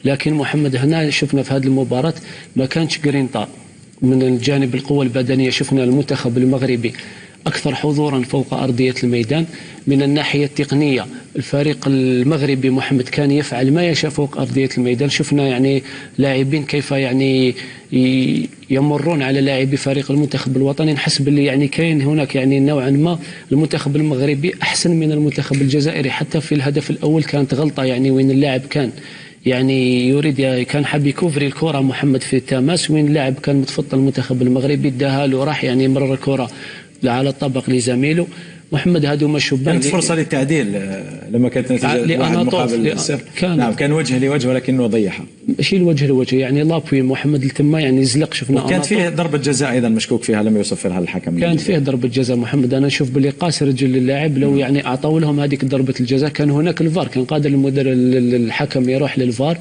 لكن محمد هنا شفنا في هذه المباراة ما كانش جرينتا من الجانب القوة البدنية. شفنا المنتخب المغربي أكثر حضورا فوق أرضية الميدان. من الناحية التقنية الفريق المغربي محمد كان يفعل ما يشاء فوق أرضية الميدان. شفنا يعني لاعبين كيف يعني يمرون على لاعبي فريق المنتخب الوطني. نحس باللي يعني كاين هناك يعني نوعا ما المنتخب المغربي أحسن من المنتخب الجزائري. حتى في الهدف الأول كانت غلطة يعني وين اللاعب كان يعني يريد كان حاب يكوفري الكره محمد في التماس، وين اللاعب كان متفضل المنتخب المغربي اداها له راح يعني مرر الكره على الطبق لزميله. محمد هذوما شبان كانت فرصه للتعديل لما كانت نتيجه واحد مقابل صفر. نعم كان وجه لوجه ولكنه ضيعها. ماشي الوجه لوجه يعني لابوي محمد التما يعني زلق. شفنا كانت فيه ضربه جزاء ايضا مشكوك فيها لم يصفرها الحكم. كانت فيه ضربه جزاء محمد. انا نشوف باللي قاس رجل اللاعب لو يعني اعطوا لهم هذيك ضربه الجزاء كان هناك الفار، كان قادر الحكم يروح للفار